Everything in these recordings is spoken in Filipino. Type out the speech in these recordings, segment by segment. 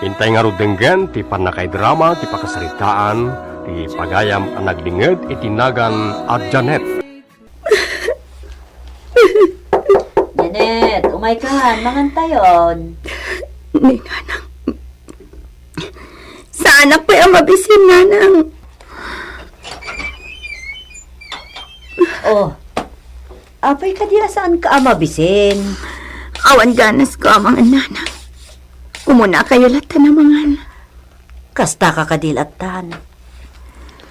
Intay nga rudenggen ti panakay drama ti pakasaritaan ti pagayam ang nagdinged itinagan at Janet. Janet, umay ka, mangantayon. Ni nanang. Sa anak pa yung mabisin, nanang. Oh, apay ka dira saan ka mabisin? Awan ganas ko ang mga nanang. Umuna kayo lata na mga. Kasta ka kadilatan.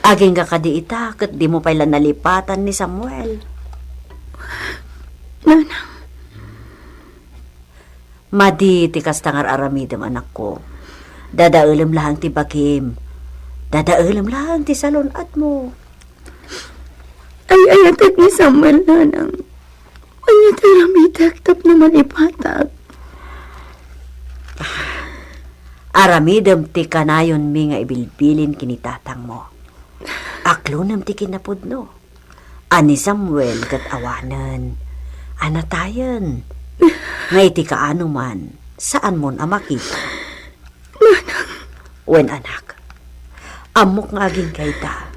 Aging ka kadiita, kat di mo pala nalipatan ni Samuel. Nanang. Madi ti kastangar aramidem anak ko. Dadaulam lang ti bakim. Dadaulam lang ti salunat mo. Ay ayatag ni Samuel, nanang. Ayatag ramitak tap na malipatag. Aramidem ti kanayon mi nga ibilbilin kinitatang mo. Aklunam ti kinapudno. Ani Samuel kat awanan. Anatayan. Ngay ti kaano man, saan mon amakita? Wen anak, amok nga aging kayta,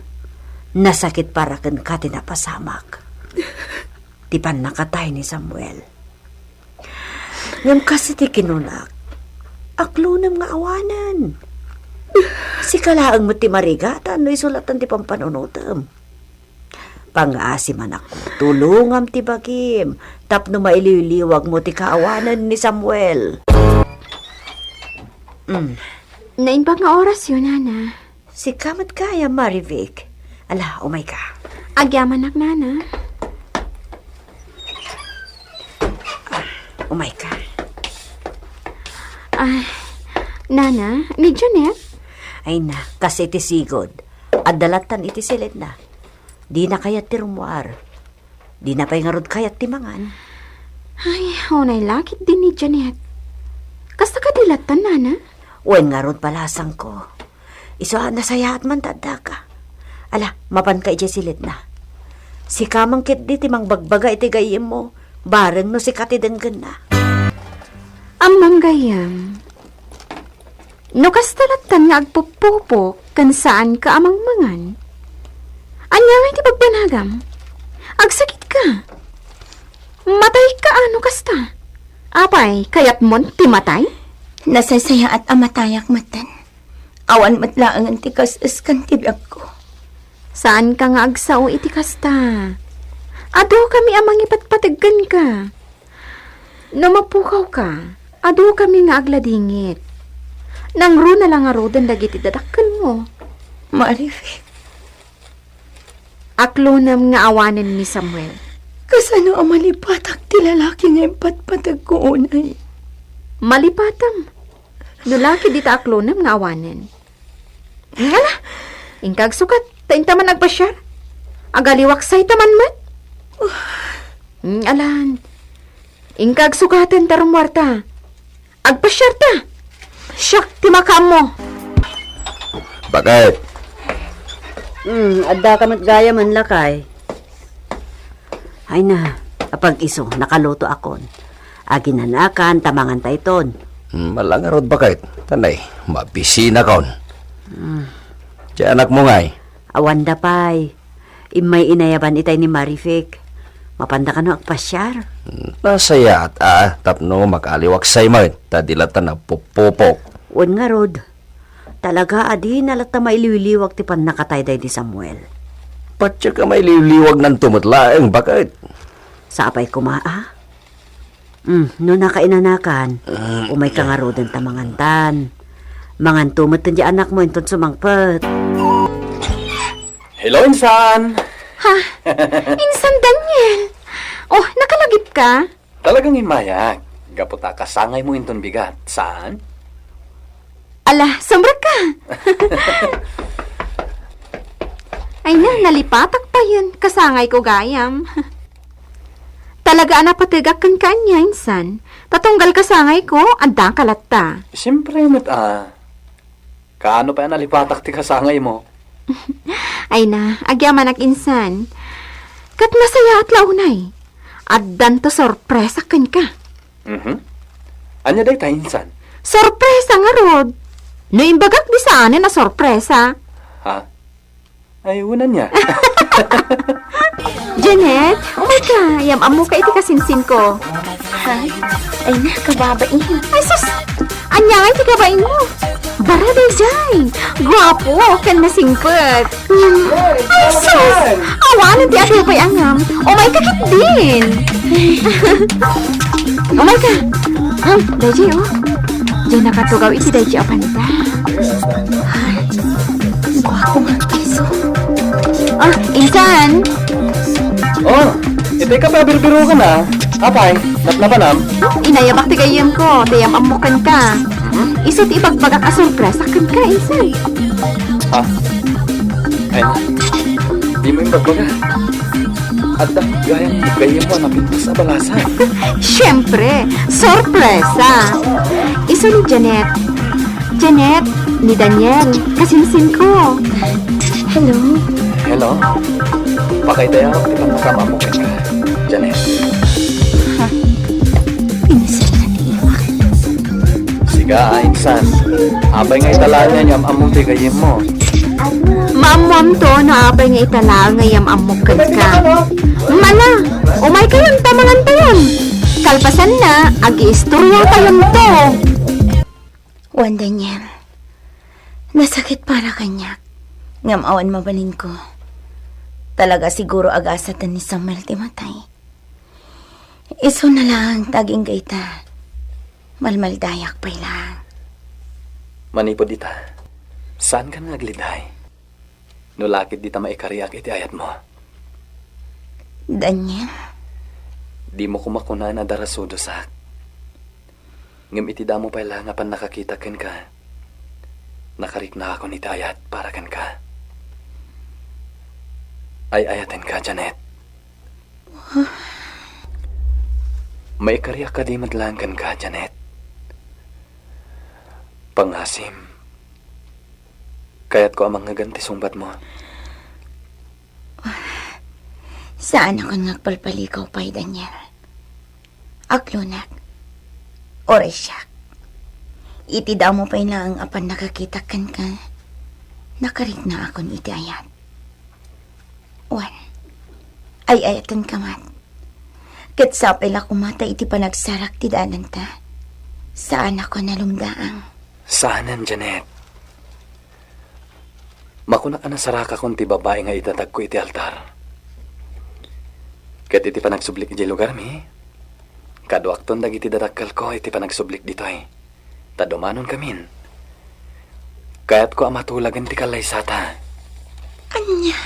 nasakit para kan ka tinapasamak. Ti pan nakatay ni Samuel. Ngam kasi ti kinunak, aklunam nga awanan. Si kalaang mo ti marigatan, no isulatan ti pampanunutam. Pang-aasi man ako, tulungam ti bagim, tapno maililiwag mo ti kaawanan ni Samuel. Nain pa nga oras yun, nana. Si kamat kaya, Marivic. Ala, umay ka. Agyaman ak, nana. Umay ka. Ay, nana, ni Janet? Ay na, kasi iti sigod. At dalatan iti silid na. Di na kayat ti rumuar. Di na pa'y ngarod kayat ti mangan. Ay, hunay lakit din ni Janet. Kasta ka dilatan, nana? Uwen ngarod palasang ko. Iso na sayaat man tada ka. Ala, mapan ka iti silid na. Si kamang kit di ti mang bagbaga iti gayim mo. Bareng no si katidenggan na. Amang gayam. No kastalatan nga agpupupo kan saan ka amang mangan. Anya nga iti pagbanagam. Agsakit ka. Matay ka ano kasta. Apay, kayat mon ti matay? Nasasaya at amatayak matan. Awan matlaang ang tikas iskan tibiyag ko. Saan ka nga agsao iti kasta? Ado kami amang ipatpataggan ka. No mapukaw ka, ado kami nga agladingit. Nang ro na lang arodan dagiti dadakkel mo. Marifi. Aklonam nga awanen ni Samuel. Kasano ang malipatak ti lalaki nga impatpatag ko unay? Malipatam. Nulaki di ta aklonam nga awanen. Ngala, ingkag sukat, taing taman nagpasyar. Agaliwaksay taman mat. Alan, ingkag sukatan tarumwarta. Agpasyar ta. Syak, timakam mo. Bakit? Adda ka matgaya man lakay. Ay na, apag iso, nakaluto akon. Aginanakan, tamangan tayton. Malangarod bakit? Tanay, mabisina kaon. Diyan anak mo ngay. Awan da pay. Imay inayaban itay ni Marivic. Mapanda ka no agpasyar. Nasaya at tapno makaliwaksay mo. Tadilatan na pupupok. Un nga rod. Talaga adi nalat na mailiwiliwag ti pan nakatayday di Samuel. Patya ka may liwliwag ng tumutlaeng bakit? Sa apay kumaa? No nakainanakan, umay ka nga rod ang tamangantan. Mangan tumot di anak mo inton sumangpet. Hello, Insan! Ha? Insan Daniel! Oh, nakalagip ka? Talagang imayag. Gaputa kasangay mo inton bigat. Saan? Ala, sombra ka! Ay na, nalipatak pa yun. Kasangay ko gayam. Talaga napatigak kan kanya, insan. Tatunggal kasangay ko, andang kalatta. Siyempre, kaano pa yan nalipatak ti kasangay mo? Ay na, agyaman ak insan. Kat masaya at launay. At danto sorpresa kan ka. Anya day tayo, Insan? Sorpresa nga rod. No imbagak di saan na sorpresa. Ha? Ay, unan niya. Janet, oh my God, yam amo ka iti kasinsin ko. Ay, nakababain. Ay sus, anya nga iti kabain mo. Baraday jay, guwapo, kan nasingpet. Ay sus, awanan ti ato pa'y angam. Oh my kakit din. Oh my God. Daji oh. Diyan nakatugaw iti daji apanda. Guwapo nga kiso. Insan. Oh, ito ka pa, birbiro ka na. Apay, natlabanam. Inayabak ti gayam ko, tiyam amukan ka. Isot ibagbagak a sorpresa kan ka, Insan. Ha? Ay, di mo yung bagbaga. At gayang mo napinto sa balasan. Siyempre, sorpresa. Iso ni Janet. Janet, ni Daniel, kasinsin ko. Hello? Hello? Pakaitaya ako, di ba nakamamukit ka? Janet. Insan na niya. Siga, insan. Abay nga italaan niya niyam among tigayim mo. Maamwam to, naapay nga itala, ngayam amukan ka. Mala, umay kayong tamalan pa yun. Kalpasan na, agi-istorya kayong to. Juan Daniel, nasakit para kanya. Ngamawan mabalin ko. Talaga siguro agasatan ni Samuel timatay. Iso na lang taging gaita. Malmaldayak pa lang. Manipod dita. Saan ka nagliday? Nulakit dita maikariak iti ayat mo. Daniel, Di mo kumakuna na darasudo sak. Ngam iti damo pa lang apan nakakita ken ka. Nakarik na ako ni ayat para ken ka. Ay ayaten ka, Janet. May kariyak ka di madlangan ka, Janet. Pangasim. Kaya't ko amang ngaganti sumbat mo. saan ako nagpalpalikaw pa'y Daniel? Aklunak. Oresyak. Iti daw mo pa'y na ang apan nakakitakan ka. Nakarik na akon iti ayat. Wan. Ay ayatan ka man. Katsapay la kumata iti panagsarak ti danan ta. Saan ako nalumdaang? Saanan, Janet? Makuna ka na saraka kung ti babae nga itatag ko iti altar. Kat iti panagsublik iti lugar mi. Kaduakton dag iti dadakkel ko iti panagsublik ditoy. Tadumanon kamin. Kaya't ko amatulagan ti kalay sata. Anya?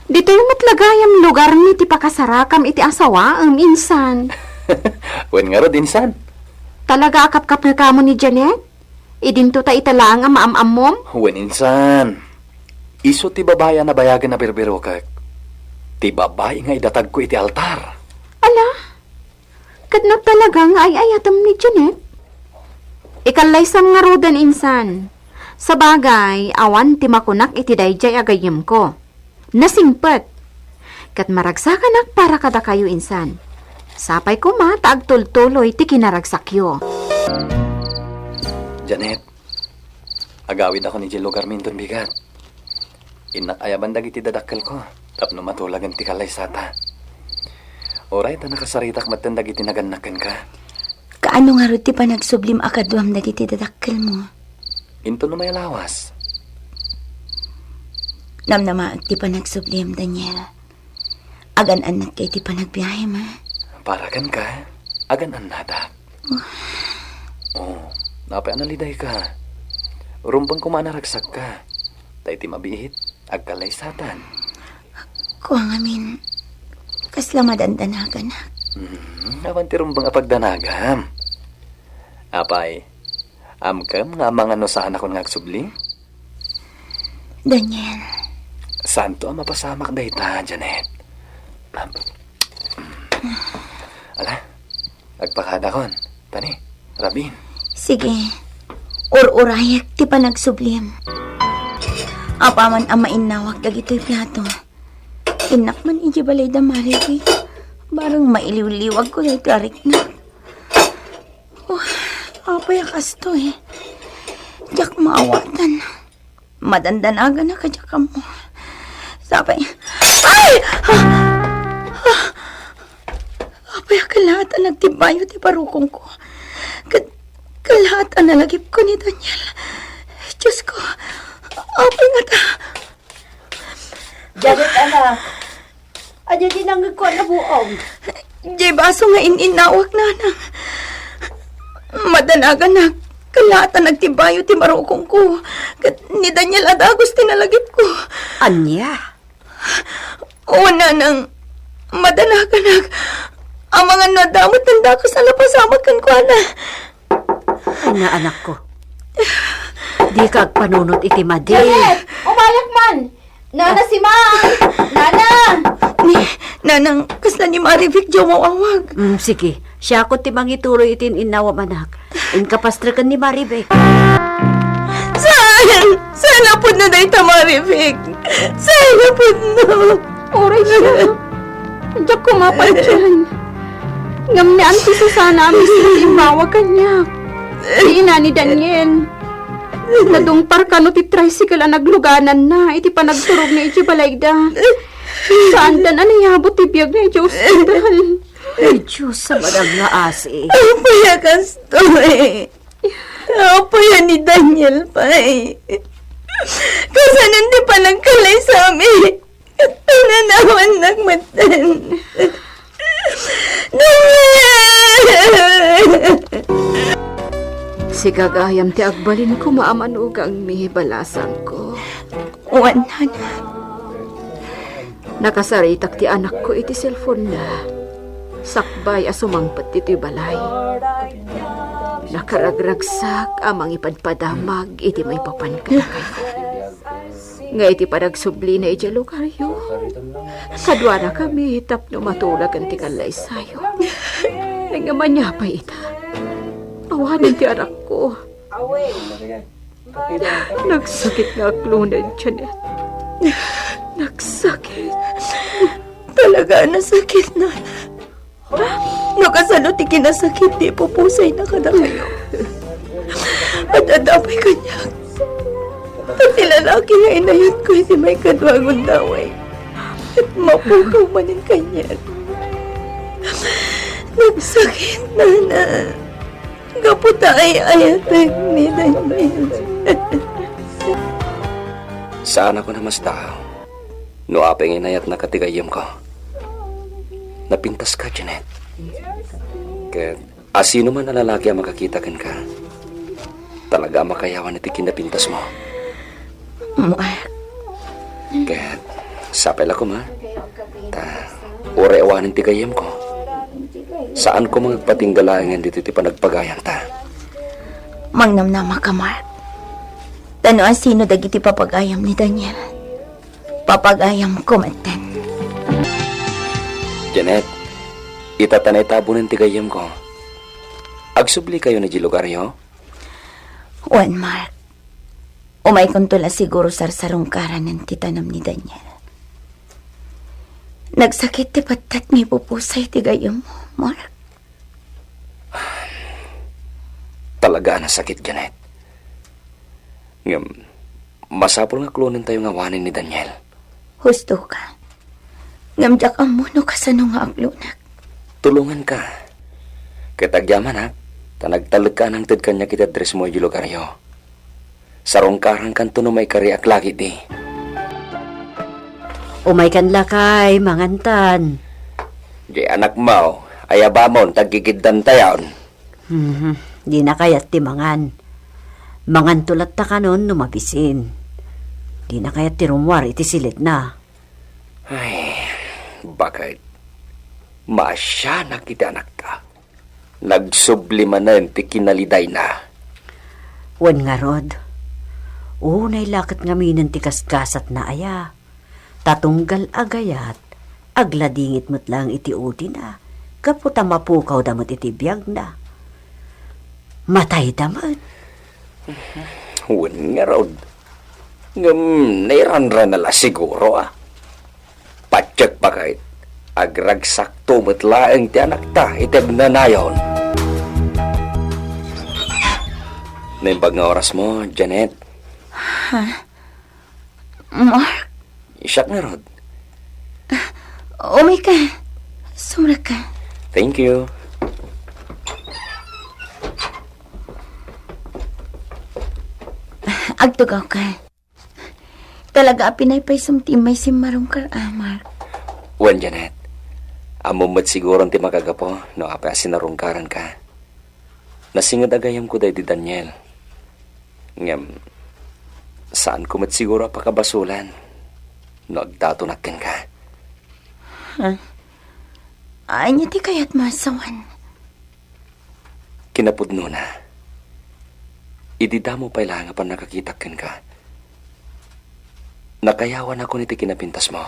Dito yung matlagayam lugar ni ti pakasarakam iti asawa ang insan. Wen nga ro dinsan. Talaga akap-kap na kamo ni Janet? Idinto ta italang ang maam-amom? Wen insan. Iso ti babaya na bayagan na birbiro kak. Ti babae nga idatag ko iti altar. Ala, kadno talaga nga ay ayatam ni Janet? Ikalay sang nga rodan insan. Sa bagay, awan ti makunak iti dayjay agayem ko. Nasingpet. Kat maragsakanak para kada kayo insan. Sapay ko ma, taagtultuloy ti kinaragsakyo. Janet, agawid ako ni Jilo Garminton bigat. Inakayaban dagiti dadakkel ko. Tapno matulagan ti kalay sata. Oray ta nakasaritak matan dagiti nagannaken ka. Kaano nga ro ti panagsublim akadwam dagiti dadakkel mo? Into no may lawas. Namnama ti panagsublim, Daniel. Agan-anak kay ti panagbiyahe ma. Paragan ka, agan-an nada. Oh, napay analiday ka. Rumbang kumanaragsak ka. Tay ti mabihit, agkalay satan. Kuwang amin, kasla madandanagan na. Awan ti rumbang apagdanagam. Apay, amkam nga mga no saan ako ngagsubli? Daniel, Santo ang mapasamak day ta, Janet. Ala, agpakada kon. Tani, Rabin. sige, ur-urayak ti panagsublim. Apaman ang mainawag dagito'y plato. Inak man iji balay damari ko'y barang mailiw-liwag ko dahil tarik na. Oh, apa Apoy kasto eh. Jak maawatan. Madandanaga na ka jak mo. Sabay. Ay! Apoy kalahatan nagtibayo ti parukong ko. Kalahatan nalagip ko ni Daniel. Diyos ko. Apoy nga ta. Janet, anak. Anya din ang ko na buong. Di baso nga ininawag na na. Madanaga na. Kalahatan nagtibayo ti marukong ko. Ni Daniel Adagos tinalagip ko. Anya? Una nang madanaga na. Ang mga nadamot ng dako sa lapasamag kan ko na. Ay na, anak ko. Di ka agpanunot iti madi. Janet! Umayak man! Nana si Mang! Nana! Nanang, kasla ni Marivic jo mawawag. Sige. Siya ko timang ituloy itin inawam anak. Inkapastrakan ni Maribek. Sana po na dahi ta Marivic. Sana po na. Oray siya. Diyak kumapal dyan. Ngam ni Auntie Susana amis na imawag kanya. Si ina ni Daniel. Nadungpar ka no ti tricycle ang nagluganan na. Iti pa nagturog na iti balayda. Saan dan anayabot ti biyag na iti hospital. Ay, Diyos, sa madang nga asi. Apaya kasto eh. Apaya ni Daniel pa eh. Kasanan di pa nagkalay sa amin. Pinanawan nagmatan. Si gagayam ti agbalin ko maamanugang mihibalasan ko. Wanan. Nakasaritak ti anak ko iti cellphone na. Sakbay asumangpat iti balay. Nakaragragsak amang ipadpadamag iti may papan kayo. Nga iti panagsubli na iti lugaryo. Kadwa na kami tapno matulag ang tikalay sayo. Nga manyapay ita. Awanin ti anak ko. Nagsakit na aklunan, Janet. Nagsakit. Talaga nasakit na. No kasano ti kinasakit di pupusay na kada kayo. At adapay kanya. Pati lalaki nga inayot ko iti may kadwangon daway. At mapukaw manin kanya. Nagsakit na na. Kaputa ay ayatag ni Daniel. Saan ako namas tao? No apeng inayat na katigayam ko. Napintas ka, Janet. Kaya asino man na lalaki ang makakitakan ka. Talaga makayawan iti kinapintas mo. Mark. Kaya sapel ako ma. Ta orewanin ti gayam ko. Saan ko magpatinggalayan dito ti panagpagayan ta? Mangnamnama ka, Mark. Tanoan sino dagiti papagayam ni Daniel. Papagayam ko maten. Janet, itatanay tabunin ti gayam ko. Agsubli kayo na Gilugaryo? Juan Mark. Umay kuntula siguro sarsarungkaran ng titanam ni Daniel. Nagsakit ti patat mi pupusay ti gayam mo, Mark. Talaga na sakit, Janet. Masapol nga klunin tayo nga wanin ni Daniel. Husto ka. Ngamjak ang muno kasano nga aglunak. Tulungan ka. Kitagyaman ha, tanagtalag ka ng tid kanya kita dress mo yung lugaryo. Sarong karang kanto no may kariak lagi di. Umay kan lakay, mangantan. Di anak mo, ayabamon, tagigiddan tayon. Di na kayat ti mangan. Mangan tulat ta kanon numapisin. Di na kayat ti rumwar iti silit na. Ay, bakit? Masya na kita anak ka. Nagsublimanan ti kinaliday na. Wan nga rod. Unay lakat nga minan ti kasgasat na aya. Tatunggal agayat. Agladingit mo't lang iti uti na. Kaputa mapukaw damot iti biyag na. Matay damot. Wan nga rod. Nairanran nala siguro ah. Patyak pa kahit agragsak tumutlaang ti anak ta itag nanayon. Naimbag nga oras mo, Janet. Mark, Isak na, Rod. umay ka. Sumra ka. Thank you. Agtugaw ka. Talaga pinaypay sumtimay si Marong ka, Mark. Wan, Janet. Amumad siguro ti makagapo, no apa sinarungkaran ka. Nasingad agayam ko day di Daniel. Ngam, saan ko mat siguro pakabasulan? No agdatunakin ka. Ay, niya ti kaya't masawan. Kinapudno na. Idida mo pailangan pa nakakitakin ka. Nakayawan ako niti kinapintas mo.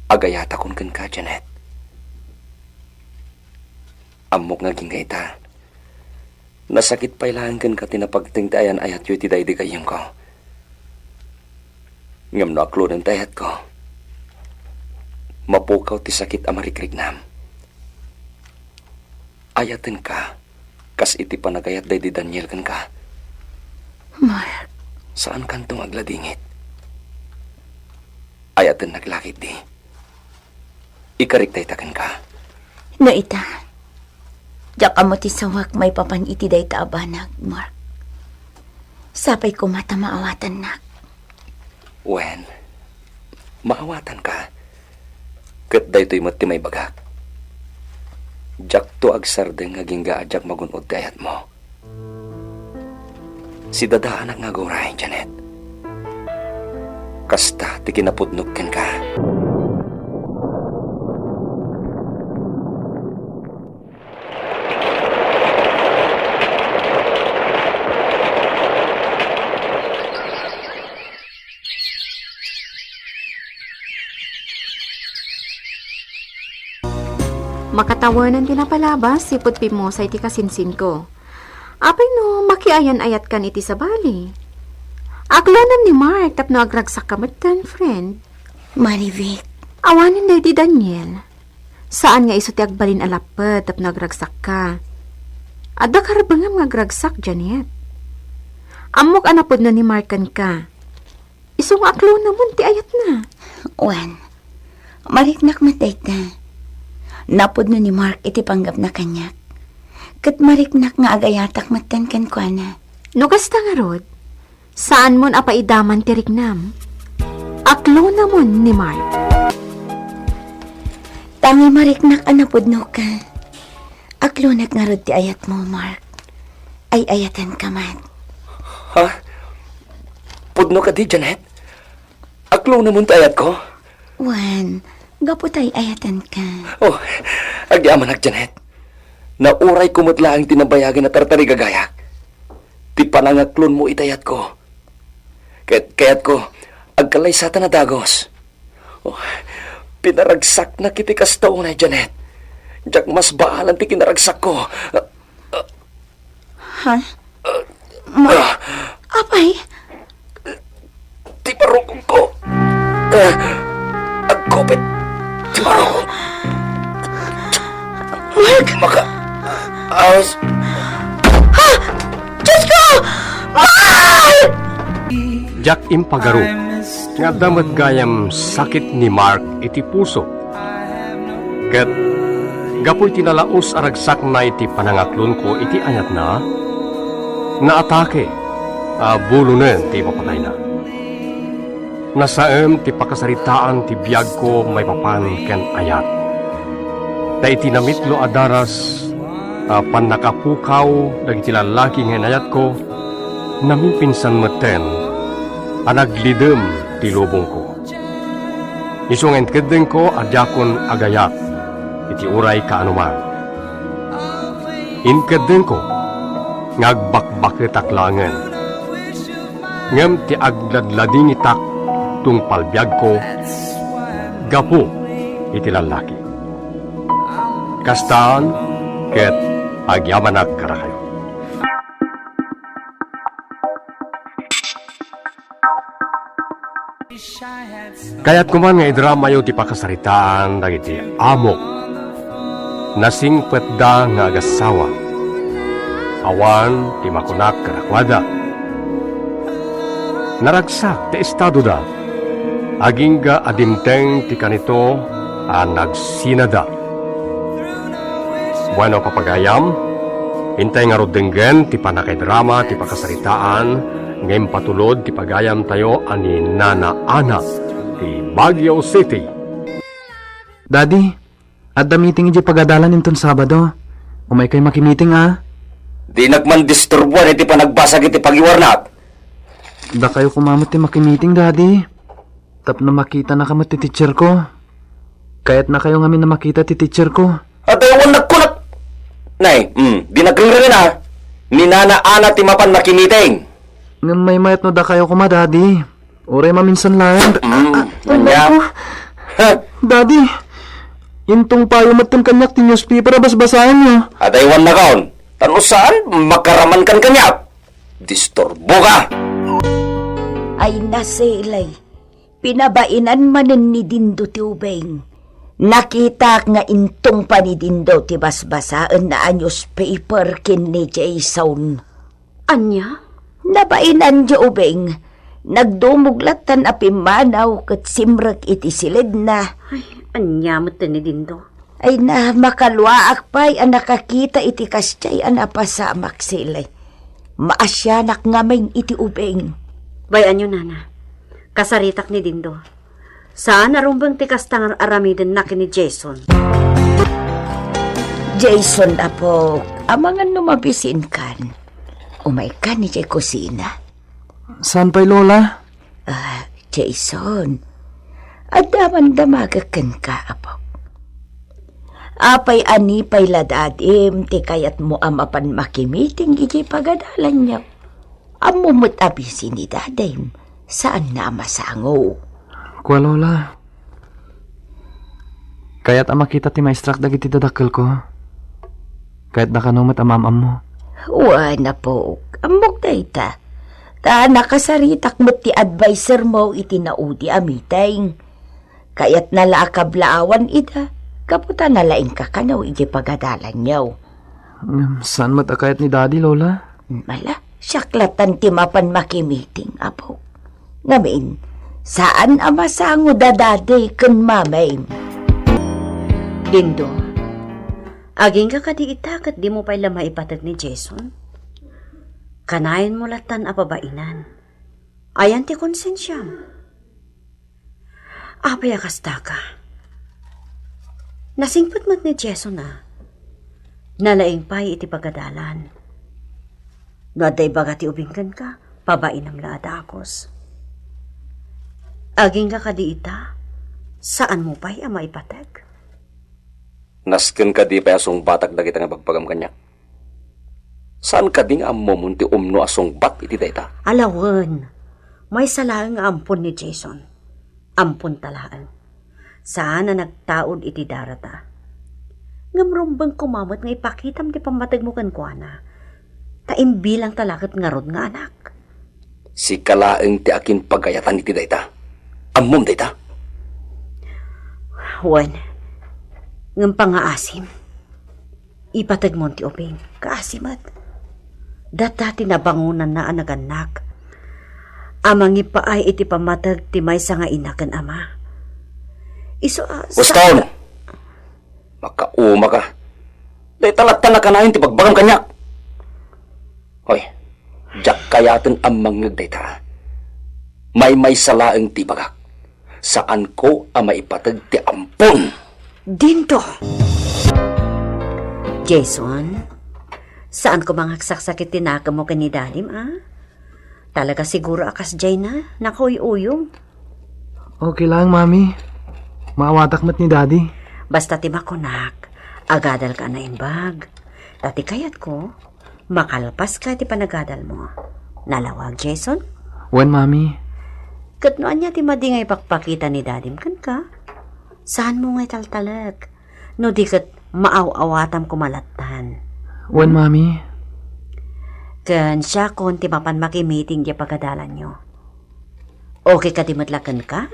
Agayata kun kan ka, Janet. Amok nga gingayta. Nasakit pailangan kan ka tinapagtingtayan ayat yu tiday di kayang ko. Ngam naklo ng tayat ko. Mapukaw ti sakit amarikrignam. Ayatin ka. Kas iti panagayat day di Daniel kan ka. Mark, Saan kantong agladingit? Ayatin naglakit di. Ikariktay takan ka. no ita. Diyak mo ti sawak may papan iti day taabanag, Mark. Sapay ko mata maawatan na. Wen, maawatan ka. Kat daytoy mat ti may bagak. Jak to agsardeng aging gaadyak magunod kayat mo. Si dada anak nga goray, Janet. Kasta ti kinapudnog ken ka. Makatawanan tinapalabas, sipot pimosay ti kasinsin ko. Apay no, makiayan-ayat kan iti sa bali. Aglanan ni Mark, tapno agragsak kamatan, friend. Marivic, Awanin na di Daniel. Saan nga iso ti agbalin alapad, tapno agragsak ka? Adda karabangam nga agragsak, Janet. Amok anapod na ni Markan ka. Isong aklo naman ti ayat na. Wan, mariknak matay ta. Napod no ni Mark iti panggap na kanyak. Kat mariknak nga agayatak matan kan kwa na. No kasta nga rod, saan mon apaidaman ti rignam? Aklo namon ni Mark. Tangi mariknak anapod no ka. Aklonat nga rod ti ayat mo, Mark. Ay ayatan ka man. Ha? Pudno ka di, Janet? Aklo naman tayat ko? Wan, gaputay ayatan ka. Oh, agyaman Janet. Nauray kumutla ang tinabayagan na tartari gagayak. Ti panangaklon mo itayat ko. Kaya't ko, agkalay sata na dagos. Oh, pinaragsak na kiti kastaw na, Janet. Diyak mas baalan ti kinaragsak ko. Ha? Mark, apay? Ti parukong ko. Agkopit. Ti parukong. Mark! Maka... Awas... Diyos ko! Mark! Jack impagaro. Nga damat gayam sakit ni Mark iti puso. Ket gapoy tinalaos aragsak na iti panangaklon ko iti ayat na naatake bulunen ti papatay na. Nasaem ti pakasaritaan ti biyag ko may papan ken ayat. Ta iti namitlo adaras panakapukaw dagiti lalaki nga ayat ko namipinsan meten anaglidem ti lubong ko. Isungen kedeng ko adyakon agayat iti uray kaanuman. Inkedeng ko ngagbakbaketak langen. Ngem ti agladlading itak tung palbiag ko gapo iti lalaki. Kastaan ket agyamanag karakayo. Kaya't kuman nga idrama yo ti pakasaritaan dagiti amok nasingpet da nga agasawa Awan ti makunak kanakwada. Naragsak ti estado da. Agingga adimteng ti kanito nagsinada. Bueno papagayam, hintay nga rodenggen ti panakaidrama ti pakasaritaan ngayon patulod ti pagayam tayo ani Nana Ana ti Baguio City. Daddy, at da meeting iti pagadalan inton Sabado. Umay kay makimiting Di nagman disturbuan iti panagbasag iti pagiwarnat. Da kayo kumamot ti makimiting, Daddy. Tap na makita na kamot ti teacher ko. Kaya't na kayo ngamin na makita ti teacher ko. At ayawan nagkunat. Nay, di nagkangrin Ni Nana Ana ti mapan makimiting. Nga may mayat no da kayo kuma, Daddy. Oray maminsan lang. Kanya. Daddy, intong payo matin kanyak ti newspaper basbasahin nyo. At ayawan na kaon. Tano saan makaraman kan kanya? Disturbo ka. Ay nasilay, pinabainan manen ni Dindo ti ubeng. Nakita nga intong pa ni Dindo ti basbasaan na newspaper kin ni Jason. Anya? Nabainan di ubeng, nagdumuglatan apimanaw kat simrek iti silid na. Ay, anya mo ni Dindo. Ay na makalwaak pa'y ang nakakita iti kasyay ang napasamak silay. Maasyanak ngaming iti ubeng. Bayan nyo, Nana. Kasaritak ni Dindo. Saan narumbang tikas tangar aramidin na ni Jason? Jason apo, amangan numabisin kan. Umay ka ni Jay kusina. Saan pa'y Lola? Jason, adaman damagakan ka apo. Apay ani pay ladadim, ti kayat mo amapan makimiting iti pagadalan niya. Amumot abisin ni dadim, saan na masango? Kwa Lola. Kaya't makita ti maestrak dagiti dadakkel ko. Kaya't nakanumat amamam mo. Wala po, amok na ita. Ta nakasaritak mo ti advisor mo iti naudi amiteng. Kaya't nalakablaawan ita. Kaputa na laing kakanaw iti pagadalan niyaw. Saan matakayat ni Daddy, Lola? Mala, siyaklatan ti mapan makimiting, apo. Ngamin, saan amasango dadade kun mamayin? Dindo, aging ka kadi itakat di mo pa'y maipatat ni Jason? Kanayan mo latan apabainan. Ayan ti konsensyam. Apay akasta ka. Nasingpot mat ni Jason nalaing pa'y iti pagadalan. Naday bagati ubingkan ka, pabainam laada akos. Aging ka kadi ita, saan mo pa'y maipatag? Nasken ka di pa asong batak dagiti nga pagpagam kanya. Saan ka di nga amumunti umno asong bat iti dayta? Alawan, may salaan nga ampon ni Jason. Ampon talaan. Saan na nagtaod iti darata? Ngamrumbang kumamot nga ipakitam ti pamatag mo kankwana. Taimbilang talakat nga rod nga anak. Si kalaeng ti akin pagayatan iti dayta. Ammom dayta. Juan, ngam pangaasim. Ipatag mo ti oping, kaasimat. Dati nabangunan na anaganak. Amang ipaay iti pamatag ti may nga inakan ama. Iso Gustaon! Makauma ka. Day talatan na kanahin ti pagbagam kanya. Hoy, jak kayaten ang mangag dayta. May salaeng ti bagak. Saan ko ang maipatag ti ampon? Dindo! Jason, saan ko mangagsaksakit tinaka mo kanidalim, Talaga siguro akas jay na, nakauy-uyong. Okay lang, Mami. Maawatak mat ni Daddy. Basta timakunak, agadal ka na imbag. Tati kayat ko, makalpas ka ti panagadal mo. Nalawag, Jason? When, Mami? Katnoan niya ti madingay pakpakita ni dadim kan ka? Saan mo ngay taltalag? No di kat maaw-awatam kumalatan. When, Mami? Kan siya kung ti mapan makimiting di pagadalan nyo. Okay ka ti matlakan ka?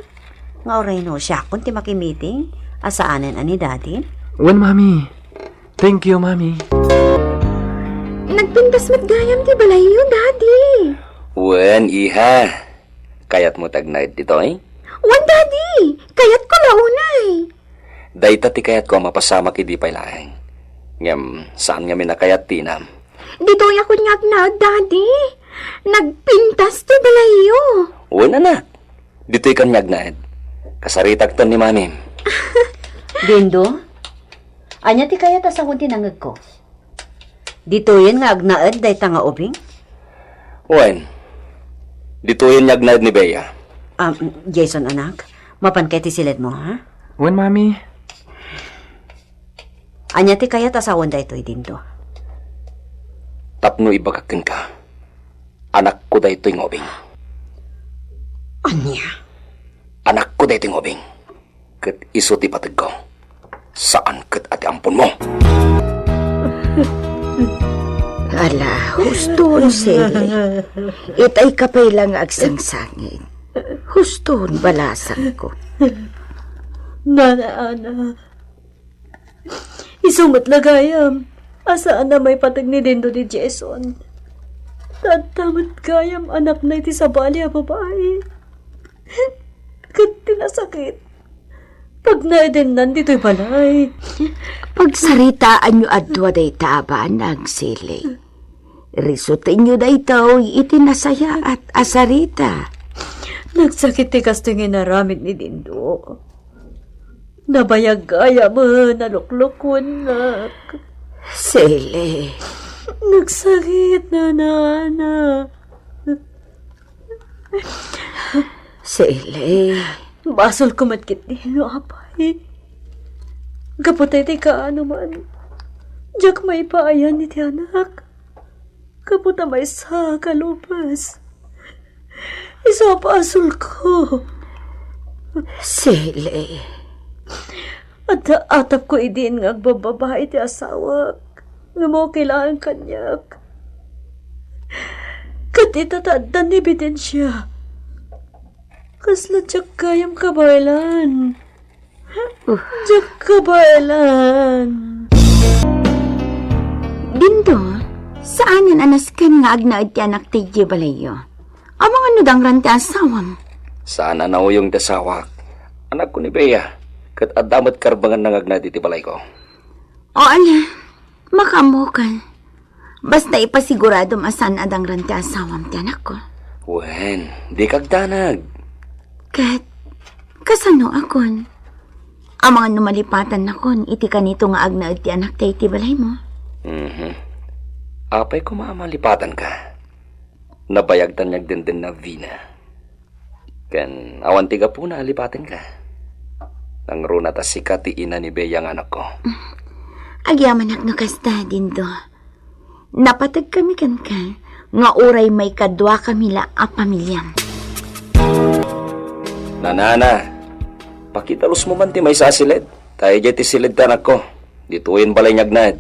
Nga oray no siya kung ti makimiting? Asaanan ani dadin? When, Mami? Thank you, Mami. Nagpintas mat gayam ti balayo, Daddy. Wen, iha. Kayat mo tagnaid dito, eh? Wan, Daddy. Kayat ko launay. Dayta ti kayat ko mapasama kidi pay laeng. Ngem, saan nga minakayat tinam? Dito ako ngag na, Daddy. Nagpintas ti balayo. Wen, anak. Dito'y kanyag naed. Kasaritagtan ni manim. Dindo, anya ti kaya ta sa kunti nangag ko. Dito yun nga agnaad day ta nga ubing. Wen, dito'y nyag naed ni Bea. Jason anak, mapan kay ti silid mo ha? Wen, Mami. Anya ti kaya ta sa day to'y dindo. Tapno ibagakin ka. Anak ko dayto'y ngobing. Anya? Anak ko dayto'y ngobing. Kat iso ti patag ko. Saan kat ati ampon mo? Ala, huston, Sele. Itay kapay lang agsangsangin. Huston, balasan ko. Nana, Ana. Isumat lagayam. Asaan na may patag ni Dindo ni Jason. Tatamat gayam anak na iti sa bali a babae. Kat tinasakit. Pag naedin nandito'y balay. Pagsaritaan nyo adwa day taba, nagsili. Risutin nyo day tao, itinasaya at asarita. Nagsakit ti kasting inaramid ni Dindo. Nabayag gaya mo, naluklukon na. Sili, Nagsakit na nana. Sili. Basol ko matkit din, apay. Kaputay ti kaano man. Diyak may paayan ni ti anak. Kaputa may sa kalupas. Isa basol ko. Sili. At atap ko idin nga agbababae ti asawak. Nga mo kailangan kanyak. Katitataddan ni ebidensya. Kasla tiyak kayam kabaylan. Tiyak kabaylan. Dindo, saan yan anasken nga agnaad ti anak ti balayo? Amang ano dang ran ti asawam? Saan na nauyong dasawak? Anak ko ni Bea. Kat adamat karbangan nangagna diti balay ko. O ala, makamukan. Basta ipasigurado masan adang ran ti asawam ti anak ko. Wen, di kagdanag. Kat, kasano akon? Amang ano malipatan nakon, iti kanito nga agnaad ti anak ti iti balay mo. Apay ko maamalipatan ka. Nabayagtan niyag din na vina. Kan awan tiga po na alipatin ka. Nang runa ta sikati ina ni Bea ang anak ko. Agyaman ak nakasta, Dindo. Napatag kami kan ka, nga oray may kadwa kami la a pamilyam. Nanana, pakitalos mo man ti may sasilid. Tayo jay ti silid ta anak ko. Dituin balay nyagnad.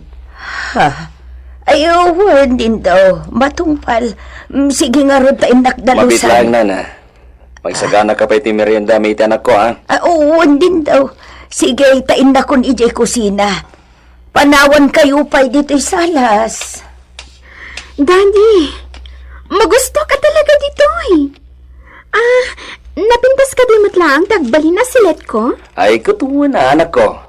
Ayaw, din daw. Matungpal. Sige nga ron tayo Mabit nakdalusan. lang, nana. Magsagana ka pa iti merienda may iti anak ko, ha? Oo, din daw. Sige, tain na kun ijay kusina. Panawan kayo pa dito'y salas. Daddy, magusto ka talaga dito eh. Napintas ka di matlaang tagbali na silet ko? Ay, kutuwa na, anak ko.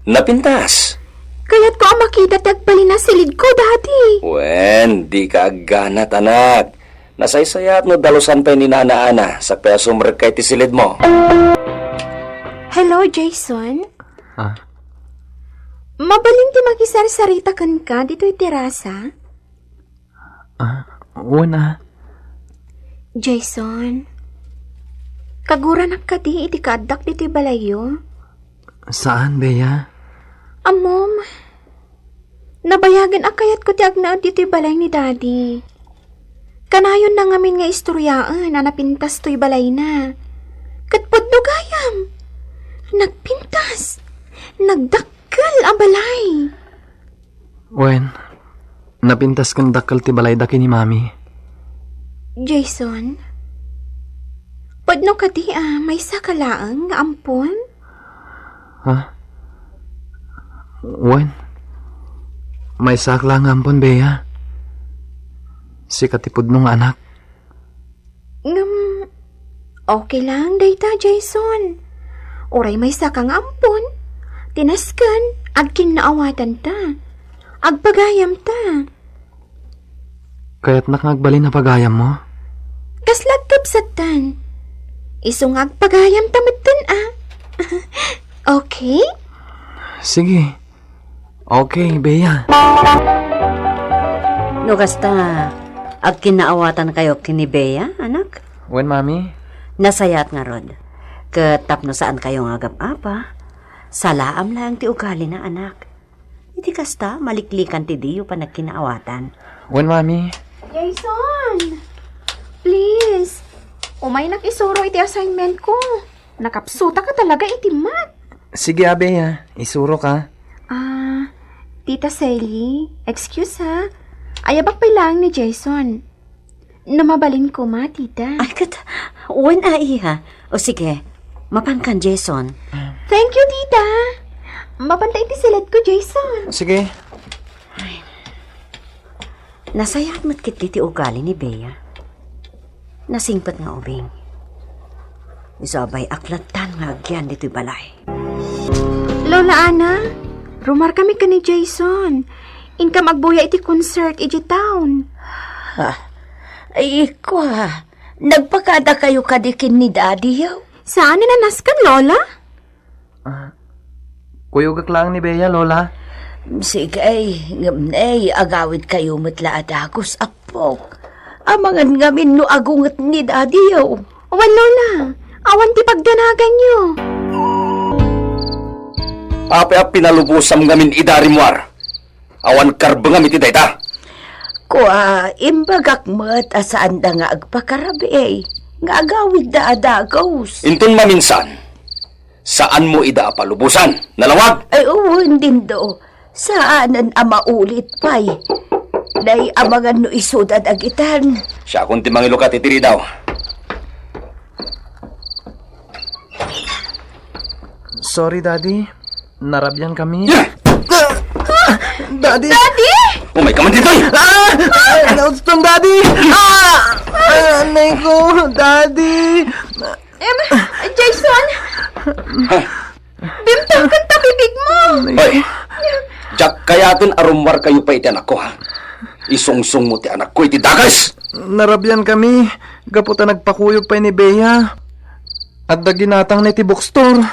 Napintas. Kaya't ko ang makita tagbali na silid ko, Daddy. Wen, di ka aganat, anak. Nasaysayat no dalusan pa ni Nana Ana sa peso kay ti silid mo. Hello, Jason. Ah, Mabalin ti magisar-sarita kan ka dito'y terasa? una. Jason, kaguranak ka di iti kadak dito'y balayo? Saan, Bea? Mom, nabayagan akayat ko ti agnaad dito'y balay ni Daddy. Kanayon na ngamin nga istoryaan na napintas to'y balay na. Katpod no gayam. Nagpintas. Nagdakkel ang balay. Wen, napintas kang dakal ti balay daki ni Mami. Jason, podno ka di may sakalaang nga ampon? Ha? Wen, may sakla nga ampon, Bea. Si katipudno nga anak. Okay lang, dayta, Jason. Oray may sakang ampon. Tinaskan, agkin naawatan ta. Agpagayam ta. Kaya't nakagbalin na pagayam mo. Kaslag kapsatan. Isong agpagayam tamatan Okay? Sige. Okay, Bea. No kasta, ag kinaawatan kayo kini Bea, anak? When, mami? Nasayat nga rod. Katapno saan kayo nga agap-apa. Salaam lang ti ugali na anak. Iti kasta, maliklikan ti diyo pa nagkinaawatan. When, mami? Jason! Please! Umay nakisuro iti assignment ko. Nakapsuta ka talaga iti mat. Sige, Bea. Isuro ka. Tita Sally, excuse ha. Ayabak pa lang ni Jason. Namabalin ko ma, tita. Ay, uwan ha. O sige, mapangkan Jason. Thank you, tita. Mapantay ti silat ko, Jason. Sige. Nasayat mo't kiti ti ugali ni Bea. Nasingpat nga ubing. Isabay aklatan nga agyan dito'y balay. Lola Ana, rumar kami ka ni Jason. Inka magbuya iti concert iti town. Ay, kwa. Nagpakada kayo kadikin ni Daddy yaw. Saan nanaskan, Lola? Kuyugak lang ni Bea, Lola. Sige, ngamnay, agawid kayo matla adagos apok. Amangan ngamin no agungat ni Daddy yaw. Awan, Lola. Awan ti pagdanagan nyo. Ape pinalubusam ngamin idarimwar. Awan karbangam iti dayta. Kwa, imbagak mat asaan da nga agpakarabi eh. Nga agawid da adagos. Intun maminsan, saan mo ida palubusan? Nalawag? Ay, uwan din do. Saanan maulit pa'y. Day amangan no isudad agitan. Siya kung timangilo ka titiri daw. Sorry, Daddy. Narabyan kami. Yeah! Daddy! Umay ka man dito eh! Naustong, Daddy! Anay ko, Daddy! Jason! Bimtang kanta bibig mo! Hoy! Jack kayaton arumwar kayo pa iti anak ko ha. Isungsung mo ti anak ko iti dagas! Narabyan kami. Gaputa nagpakuyog pa ni Bea. At daginatang na iti bookstore.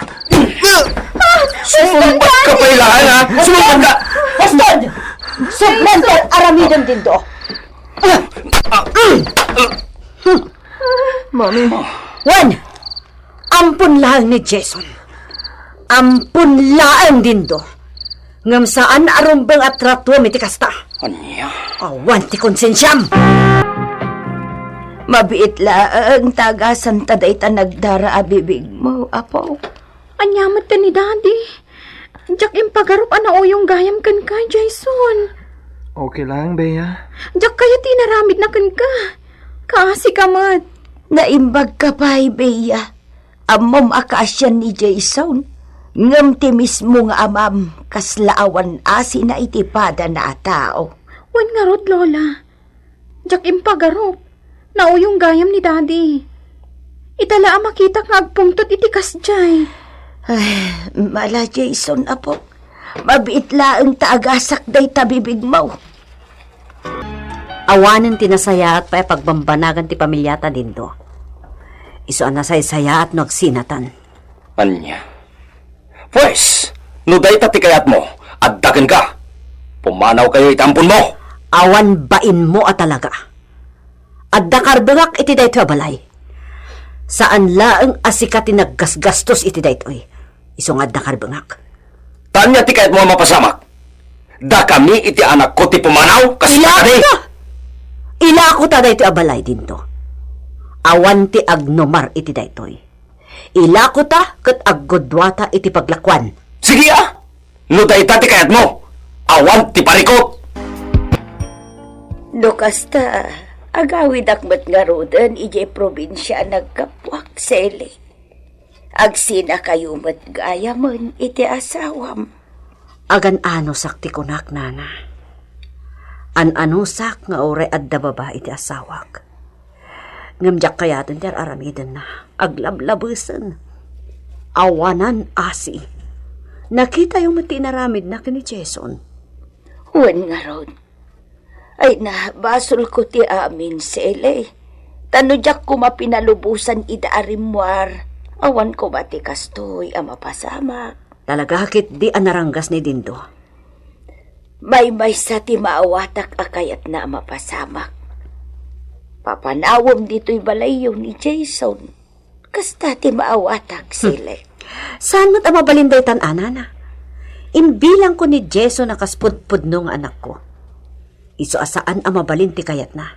Sumumbat ka pa ilahan ha! Sumumbat ka! Bastard! Submental aramidon din do. Mami. Wan! Ampun lang ni Jason. Ampun lang din do. Ngam saan arumbeng at ratuam iti kasta. Anya? Awan ti konsensyam. Mabiit laang tagasan taday ta nagdara abibig mo, apo. Anyamat ka ni Daddy. Jack impagarup ana oyong gayam kan ka, Jason. Okay lang, Bea. Jack kaya tinaramid na kan ka. Kasi kamat. Naimbag ka pa, Bea. Amom akasyan ni Jason. Ngam ti mismo nga amam kaslaawan asi na itipada na tao. Wan nga rod, Lola. Jack impagarup. Na oyong gayam ni Daddy. Itala makita nga agpungtot iti kasjay. Ay, mala Jason, apo. Mabiit laang taagasak day tabibig mo. Awanin tinasaya at pagbambanagan ti pamilyata din do. Iso anasay-saya at nagsinatan. Anya? Pues, nuday tati kayat mo, addagan ka. Pumanaw kayo itampon mo. Awan bain mo at talaga. At dakarbengak iti dayto balay. Saan laang asikati naggasgastos iti daytoy. Iso nga dakarbengak. Tanya ti kayat mo mapasamak. Da kami iti anak ko ti pumanaw kasi kani. Ila ko ta dayto abalay dinto. Awan ti agnomar iti daytoy. Ila ko ta ket aggodwata iti paglakwan. Sige nuday tati kayat mo. Awan ti parikot. Dokasta, agawid akmat nga rodan ije probinsya nagkapwak seli. Agsina kayo matgayaman iti asawam. Agan ano sakti kunak nana. An-anusak nga oray adda babae ti asawak. Ngamjak kayatin ti aramidan na. Aglablabusan. Awanan asi. Nakita yung mati naramid na kini Jason. Wan nga ron. Ay na, basol ko ti amin sele. Tanudyak ko mapinalubusan ida arimwar. Awan ko mati kastoy ang mapasama. Talaga hakit di anaranggas ni Dindo. May sa ti maawatak akayat na mapasamak. Papanawam dito'y balayo ni Jason. Kasta ti maawatak sile. Saan mo't ang mabalinday tan-ana na? Imbilang ko ni Jason na kaspudpud ng anak ko. Iso asaan ang mabalinti kayat na.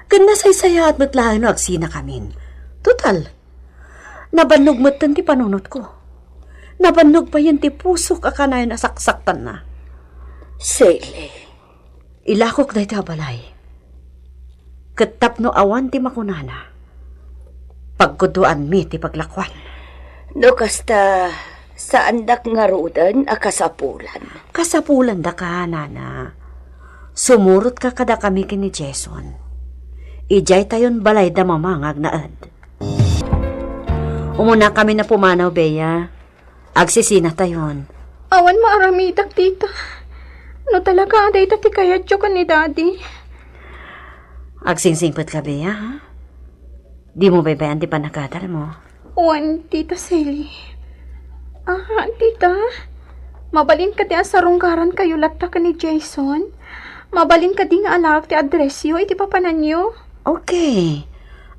Ganda say-saya at matlahan no agsina kamin. Total, nabanog mo't ti panunot ko. Nabanog pa yan ti pusok akanayon na saksaktan na. Sile. Ilakok na iti abalay. Katap no awan ti makunana. Pagkuduan mi ti paglakwan. No kasta saan dak nga rudan akasapulan. Kasapulan da ka, nana. Sumurot ka kada kami kini Jason. Ijay tayon balay da mamangag na ad. Umuna kami na pumanaw, Bea. Agsisina tayon. Awan maaramidak, tita. No talaga, aday tati kaya ka ni daddy. Agsingsingpot ka, Bea, ha? Di mo baybayan di panakadal mo. Wan, tita Sally. Tita. Mabalin ka di asarunggaran kayo latta ka ni Jason. Mabalin ka di nga alak ti adresyo, iti papanan nyo. Okay.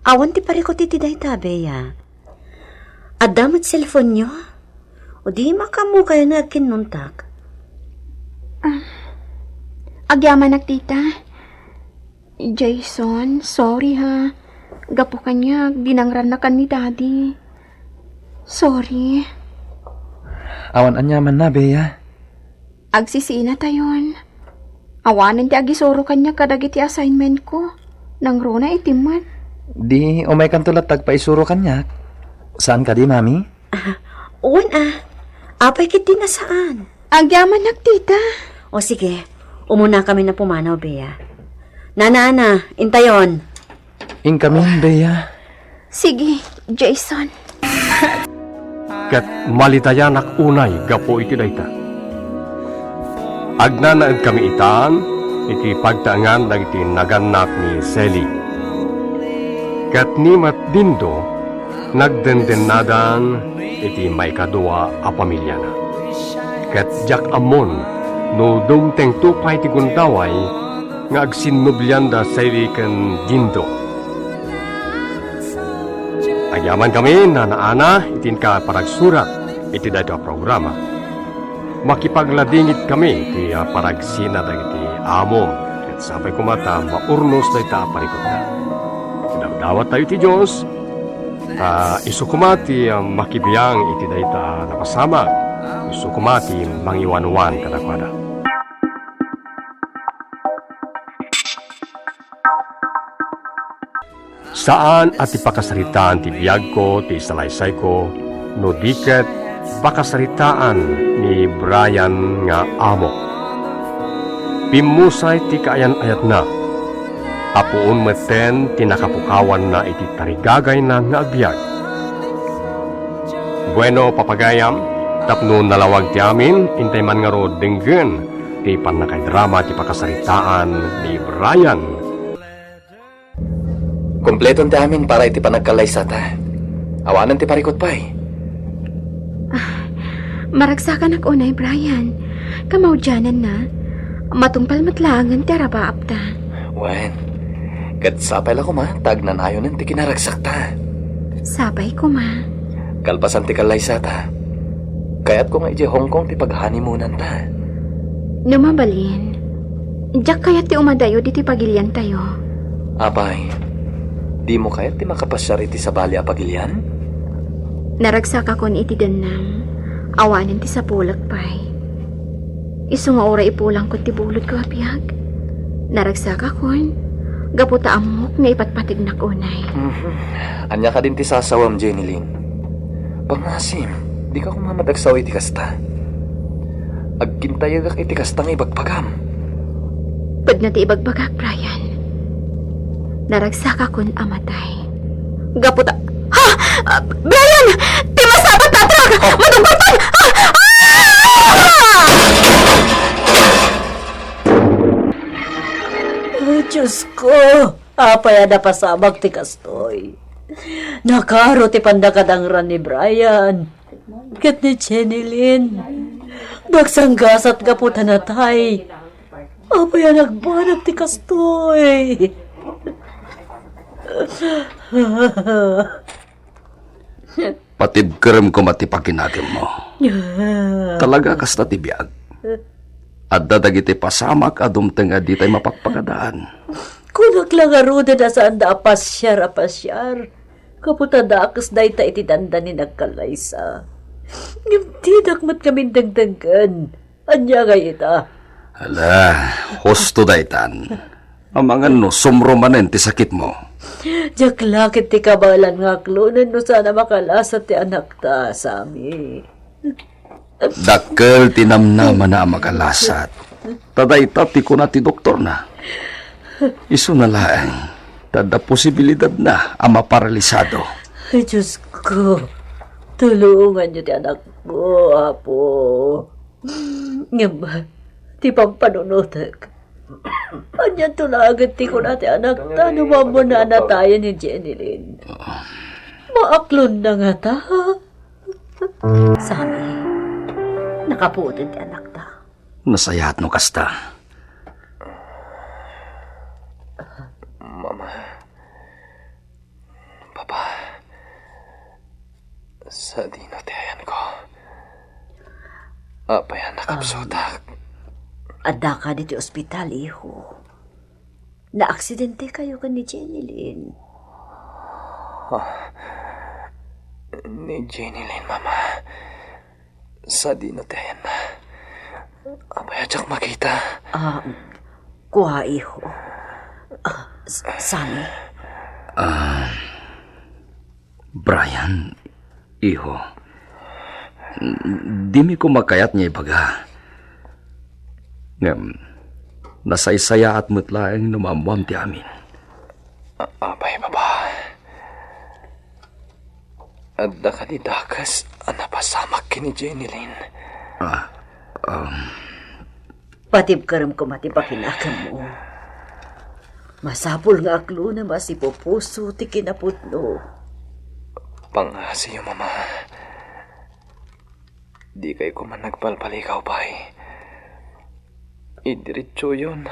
Awan ti parikot iti dayta, Bea. Adamat cellphone nyo? O di makamu kayo na kinuntak? Agyaman tita. Jason, sorry ha. Gapo kanya, binangran na kan ni daddy. Sorry. Awan anyaman na, Bea. Agsisina tayon. Awanan ti agisoro kanya kadagiti assignment ko. Nang rona itiman. Di, umay kan tulat tagpaisuro kanyak. Saan ka di, mami? Uwan Apay kiti na saan? Agyaman tita. O sige, umuna kami na pumanaw, Bea. Nana, intayon. Incoming, Bea. Sige, Jason. Kat malitayan ak unay gapo iti dayta. Agnanaad kami itaan, iti pagtaangan dagiti naganak ni Sally. Kat nimat Dindo, nagdendenadan iti may kadua a pamilya na. Kat jak amon, no dumteng tupay ti gundaway, nga agsinubyanda Sally ken Dindo. Agyaman kami na naana itin ka paragsurat iti dato programa. Makipagladingit kami iti paragsina dagiti amo ket sabay kumata maurnos dayta parikot na. Dawat tayo ti Diyos isukumati makibiyang iti dayta napasama. Isukumati mangiwanwan kadakwada. Saan at ipakasaritaan ti biyag ko, ti salaysay ko, no diket pakasaritaan ni Brian nga amo. Pimusay ti kaayan-ayat na, apuon meten ti nakapukawan na iti tarigagay na nga agbyag. Bueno, papagayam, tapno nalawag ti amin, intay man nga ro dinggen, ti panakaidrama ti pakasaritaan ni Brian. Kompleton ti amin para iti panagkalaysata. Awanan ti parikot pa'y. Maragsakan ak unay, Brian. Kamaudyanan na. Matungpal matlangan ti arabaap ta. Wen, kat sapay la ko ma, tagnanayon ng ti kinaragsak ta. Sabay ko ma. Kalpasan ti kalaysata. Kaya't ko nga iti Hong Kong ti paghanimunan ta. Numabalin. Diyak kaya ti umadayo di ti pagilyan tayo. Apay, di mo kaya't ti makapasyar iti sa bali a pagilyan? Naragsak akon iti danam. Awanin ti sa pulak pay. Isu nga ora ipulang ko ti bulod ko apiyag. Naragsak akon. Gaputa amok nga ipatpatig na kunay. Anya ka din ti sasawam, Jenny Lynn. Pangasim, di ka kumamadagsaw iti kasta. Agkintayag iti kasta nga ibagpagam. Pag na ti ibagbagak, Brian. Naragsak akong amatay. Gaputa. Ha! Brian! Ti masabat na trag! Madugatan! Oh, Diyos ko! Apay na pasabag ti kastoy. Nakaro ti pandakadangran ni Brian. Kat ni Jenilyn. Nagsanggasat ka po tanatay. Apay na nagbanag ti kastoy. Patibkerem ko matipakinagim mo. Talaga kas na tibiyag. At dadagiti pasamak adumteng adi tay mapagpagadaan. Kunak lang aruda na saan da apasyar. Kaputa da akas da ita iti danda ni nagkalaysa. Ngimtidak mat kami dagdagan. Anya nga ita. Hala, hosto daytan. Amangan no, sumromanen ti sakit mo. Diyak lakit ti kabalan nga klunan no sana makalasa ti anak ta sami. Dakkel tinamnaman na makalasat. Tadayta ti ko na ti doktor na. Isu na laeng, tada posibilidad na ang maparalisado. Ay, Diyos ko. Tulungan niyo ti anak ko, Apo. Ngamba, ti pampanunotag. Anyan tulagat ti ko na ti anak ta, numamo na tayo ni Jenilyn. Maaklon na nga ta. Sami, nakaputin ti anak ta. Nasayat no kasta. Mama. Papa. Sa dinotayan ko. Apayan nakapsutak. Adda ka dito ospital, iho. Na-aksidente kayo ka ni Jenilyn. Ni Jenilyn, Mama. Sa dinotayan na. Apayadyak makita. Kuha, iho. Sani. Brian, iho. Di mi ko makayat niya ibaga. Ngam, nasaysaya at mutlaeng numamwam ti amin. Apay, Papa. Adda ka ni Dakas ang napasamak kini Jenilyn. Patib karam ko matipakinakan mo. Masapul nga aklo na masipupuso ti kinaputno. Pangasiyo, Mama. Di kay ko man nagpalpalikaw, Pay. Idiretso yun.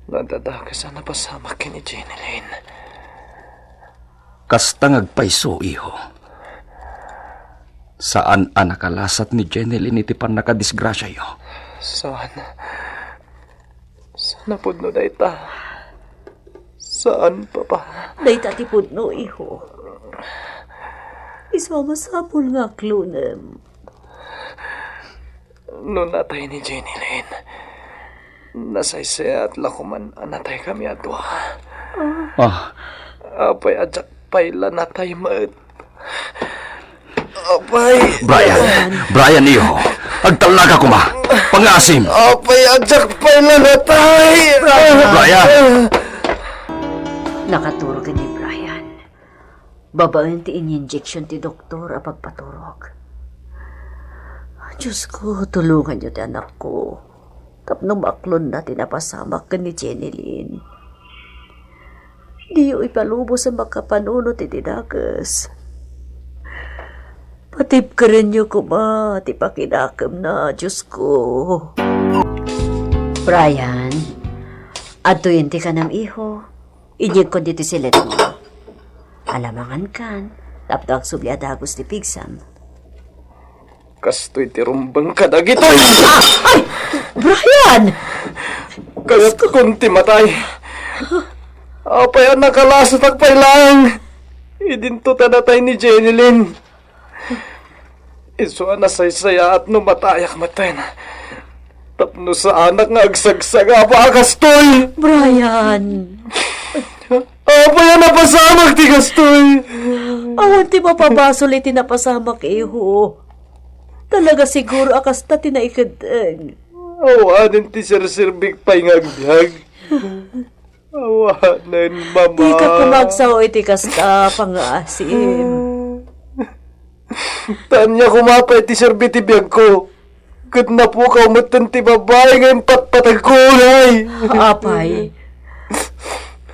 Nadadakas ang napasamak kini Jenilyn. Kasta ngagpaiso, iho. Saan ang nakalasat ni Jenilyn iti pan nakadisgrasya yo? Saan? Saan napudno da ita? Saan, Papa? Day tatipudno, iho. Iswamasapul nga aklo na. Noon natay ni Jenilyn, nasaysaya at lakuman anatay kami atwa. Apay adyak payla natay maet. Apay... Brian, iho. Agtalaga ko ma. Pangasim. Apay adyak payla natay. Brian. Nakaturo ka ni Brian. Babaen ti in-injection ti doktor a pagpaturok. Diyos ko, tulungan niyo ti anak ko. Tapno maklon na tinapasamak ka ni Jenilyn. Di yung ipalubo sa makapanunot ti Dakas. Patip ka rin niyo ko ba, ti pakinakam na, Diyos ko. Brian, atuyin ti ka ng iho. Inyig ko dito sila mo. Alamangan kan, taptak subyadagos ti pigsam. Kastoy tirumbang ka dagito. Ay! Brian! Kaya't kunti matay. Apay ang nakalasat ang pailang. Idinto tanatay ni Jenilyn. Iso na saysaya at numatayak matayin. Tapno sa anak nga agsagsaga pa kastoy. Brian! Apay ang napasamak ti kastoy. Awan ti mapabasol iti napasamak iho. Talaga siguro akas na tinaikadang. Awanin ti sirsirbik pa'y ngagbyag. Awanan, mama. Di ka kumagsaw iti kasta pang-asim. Tanya kumapay ti serbiti biyag ko. Kat na po ka umatan ti babae ngayon patpatag kulay. Apay.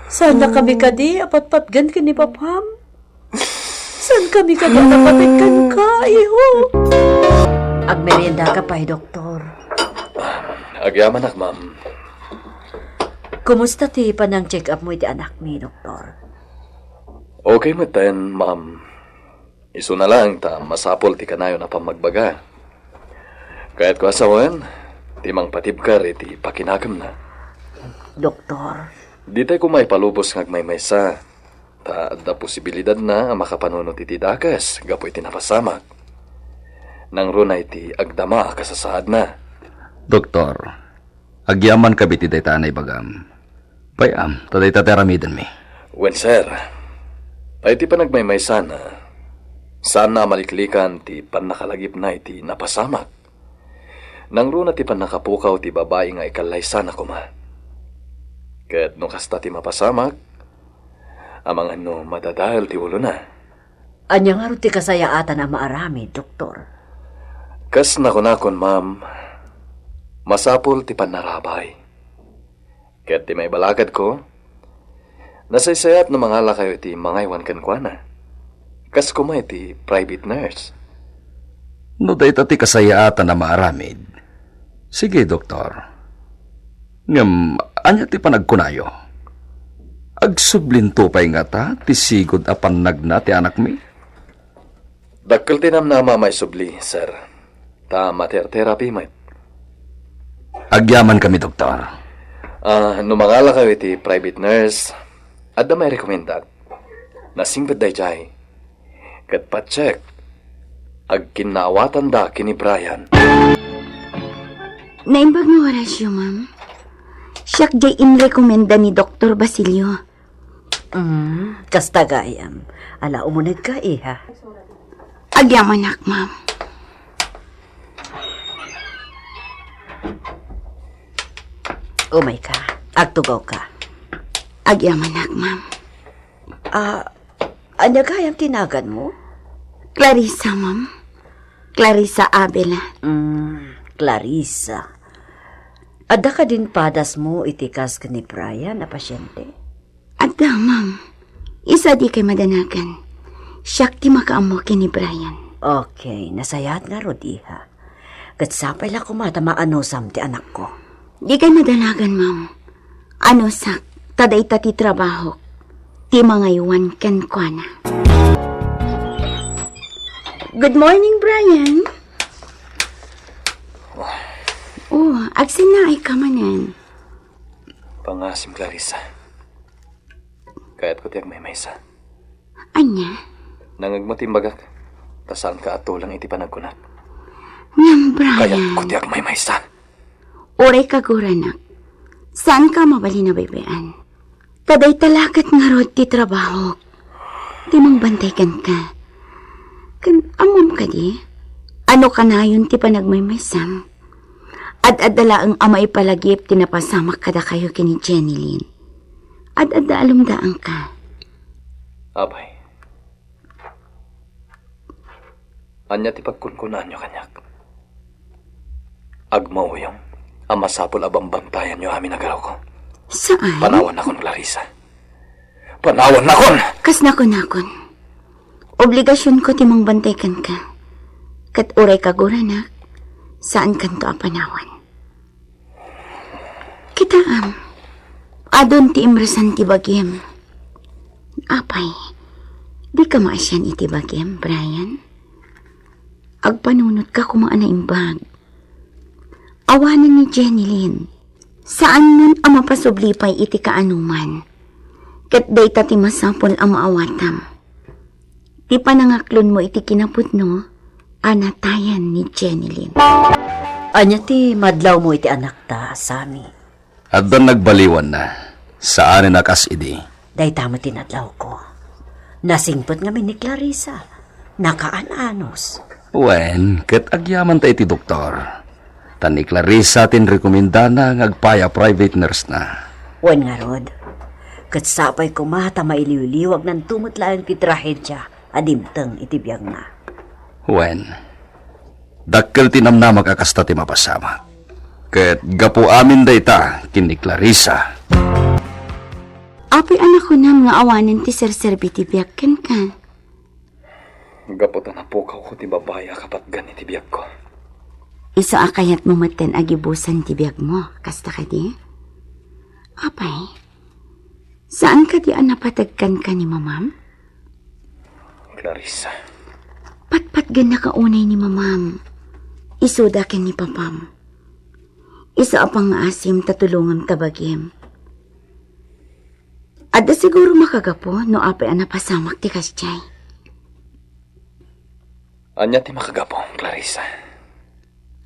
Saan na kami kadi apat-patgan ka ni Papam? Saan kami kadi napatagkan ka, iho? Agmerienda ka pa'y, doktor. Agyaman ak, ma'am. Kumusta ti panang check-up mo iti anak mi, doktor? Okay mo tayo, ma'am. Iso na lang ta masapol ti kanayo na pamagbaga. Kaya't ko asawan, ti mang patibkar iti pakinagam na. Doktor, Di tayo kumay palubos ng agmaymaysa. Ta da posibilidad na makapanunot iti dakas, gapoy iti napasamak. Nang runay ti agdama kasasaad na. Doktor, agyaman ka biti day tanay bagam. Payam, taday tateramidan mi. Wen sir, ay ti panagmaymaysa na. Saan na maliklikan ti panakalagip na iti napasamak. Nang runa ti panakapukaw ti babae nga ikalaysa na kuma. Kaya't nung kasta ti mapasamak, amang ano madadahal ti ulo na. anya nga rin ti kasayaatan na maarami, doktor. Kas nakunakon, ma'am, masapol ti panarabay. Kaya't ti may balagad ko, nasaysayat na mangala kayo ti mangaywan kankwana. Kas kumay ti private nurse. No day ti kasayaatan na maaramid. Sige, doktor. Ngam, anya ti panagkunayo? Agsublinto pa'y nga ta, ti sigod apan nagna ti anak mi? Dakkel tinam na mamay subli, sir. Ta mater therapy, mate. Agyaman kami, doktor. Numangala kayo iti private nurse, at na may rekomendat. Nasingbad day jay. Kat pa-check, ag kinawatan da kini Brian. Naimbag mo orasyo, ma'am. Siyak jay inrekomenda ni Dr. Basilio. Kastagayam. Ala, umunid ka, iha. Agyaman ak, ma'am. Umay ka. Agtugaw ka. Agyaman ak, ma'am. Anya gayam tinagan mo? Clarissa, ma'am. Clarissa Abela. Clarissa. Ada ka din padas mo itikas ka ni Brian na pasyente? Ada, ma'am. Isa di kay madanagan. Siyak ti makaamo ni Brian. Okay, nasayat nga rodiha. Katsapay lang kumata maanosam ti anak ko. Di kay madanagan, ma'am. Ano sak, taday ti trabaho. Ti mga iwan kenkwana. Good morning, Brian. Oh, agsin na ay kamanan. Pangasim, Clarissa. Kaya't ko tiyag may maysa. Anya? Nangagmatimbagak, tasan ka atulang iti panagkunak. Ngam, Kaya't Brian. ko tiyag may maysa. Oray kaguranak. Saan ka mabali na baybayan? Taday talakat nga rod ti trabaho. Di mong bantaykan ka. Kan amom ka di? Ano ka na yun ti panagmaymaysam? Ad-adala ang amay palagip tinapasamak kada kayo kini Jenilyn. Ad-ada alumdaan ka. Abay. Anya ti pagkunkunan nyo kanyak. Agmauyong, ang masapol abang bantayan nyo amin nagaraw ko. Saan? Panawan akon, Clarissa. Panawan akon! Kas nakon. Obligasyon ko timang bantaykan ka. Kat uray kaguranak, saan kanto apanawan? Kitaam, adon ti imrasan ti bagim. Apay, di ka maasyan iti bagim, Brian? Agpanunot ka kumaan na imbag. Awanan ni Jenilyn, saan nun ang mapasublipay iti kaanuman? Kat day ti masapon ang maawatam. Di pa nangaklon mo iti kinaputno, anatayan ni Jenilyn. Anya ti madlaw mo iti anak ta, Sami. At doon nagbaliwan na. Saan na kasidi? Day tama tinadlaw ko. Nasingpot nga ni Clarissa. Nakaananos. Wen, ket agyaman ta iti doktor. Tani Clarissa tin rekomenda na ngagpaya private nurse na. Wan nga rod, katsapay ko mata mailiwliwag ng tumutlaan ti trahedya adimteng itibiyag na. Wen, dakkel tinamna magkakasta ti mapasama. Ket gapo amin dayta kini Clarissa. Apoy anak ko na nga awanin ti serserbi ti biyak ken ka. Gaputan na pukaw ko ti babaya kapat ganit ti biyak ko. Iso akayat mo maten agibusan ti biyak mo, kasta ka di? Apay, saan ka di napatagkan ka ni mamam? Clarissa. Patpat gan nakaunay ni mamam. Iso dakin ni papam. Isa apang asim tatulungan tabagim. Ada siguro makagapo no apay napasamak ti kasjay. Anya ti makagapong, Clarissa.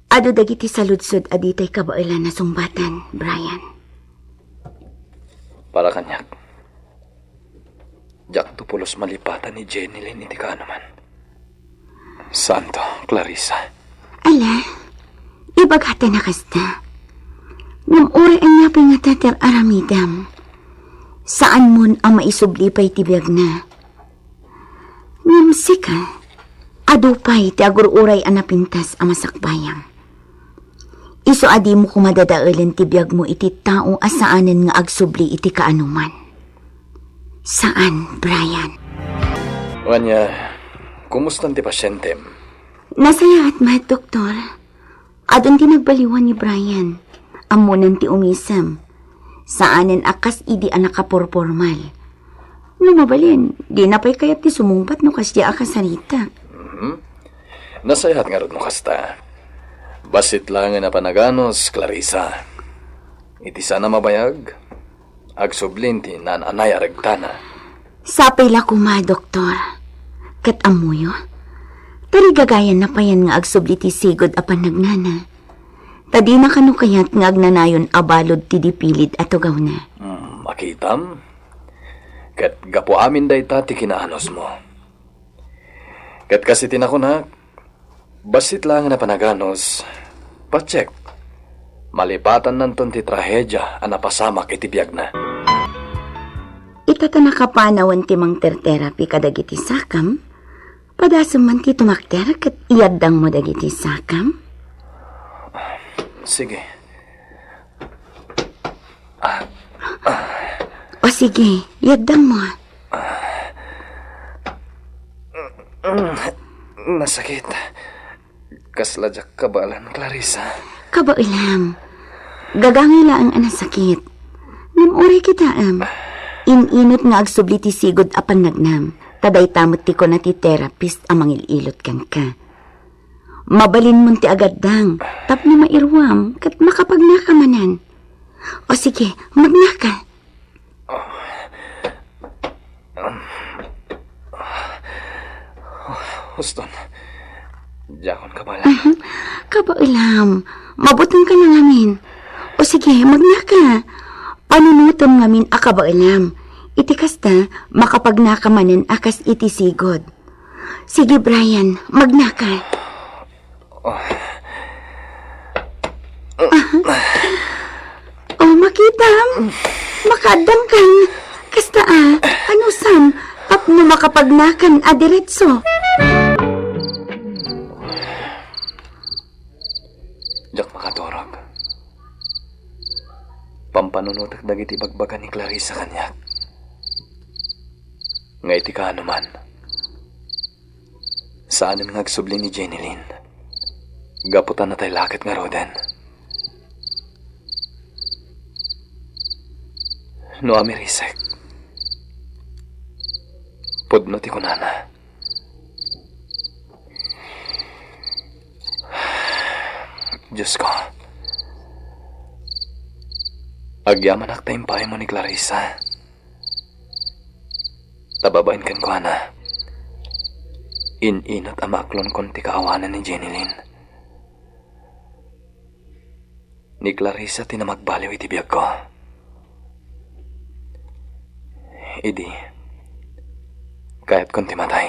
Ado dagiti saludsod aditay kabailan na sumbatan, Brian. Para kanyak. Jak tupulos malipatan ni Jenny Lynn iti ka naman. Santo, Clarissa. Ala, ibaghata na kasta. Ngam ang napay nga tater aramidam. Saan mon ang maisublipay tibiyag na? Ngam sika, adupay ti agur-uray anapintas ang masakbayang. Iso adi mo kumadadaulan tibiyag mo iti tao asaanan nga agsubli iti kaanuman. Saan, Brian? Anya, kumusta ti pasyentem? Nasaya at mahal, doktor. Adon ti nagbaliwan ni Brian. Amunan ti umisam. Saanan akas idi anakaporpormal. Lumabalin, di na pa'y kayat ti sumumpat no kasya akasarita. Nasayahat nga rin mo kasta. Basit lang na panaganos, Clarissa. Iti sana mabayag. Agsublinti nan anay aragtana. Sapay la kuma, doktor. Kat amuyo. Tarigagayan na payan nga agsubli ti sigod apan nagnana. Tadi na kanukayat nga agnanayon abalod ti dipilid at ugaw na. Makitam? Kat gapo amin day ti kinaanos mo. Kat kasi tinakunak, basit lang na panaganos, pacheck. Malipatan nanton ti trahedya ang napasamak itibiyag na. Itata nakapanawan ti mang terapi kadagiti sakam, padasam man ti tumakter kat iyadang mo dagiti sakam. Sige. O sige, iyadang mo. Nasakit. Kasladyak kabalan, Clarissa. Kabailam, gagangila ang anasakit. Namuray kita Ininot nga agsubli ti sigod apan nagnam. Taday tamot ti ko na ti therapist ang mangililot kan ka. Mabalin mo ti agaddang, tapno mairwam, kat makapagnakamanan. O sige, magnaka. Huston, jakon ka bala. Kabailam, mabuting ka na ngamin. O sige, magnaka. Panunutom ngamin akabailam. Iti kasta, makapagnakamanan akas iti sigod. Sige, Brian, magnaka. Oh, makitam. Makadam kan. Kasta ano sam, tapno makapagnakan adiretso. Jak makatorog. Pampanunutak dagiti bagbagan ni Clarissa kanyak. Nga iti ka naman. Saanin nga agsubli ni Jenny Lynn. Gaputan na tayo lakit nga roden. No amirisek. Pudno ti kunana. Diyos ko. Agyaman aktayong pahay mo ni Clarissa. Tababain kan ko, Ana. Ininot ang maaklon kon ti kaawanan ni Jenny Lynn. Ni Clarissa tinamagbaliw iti biyag ko. Idi, kahit kon ti matay.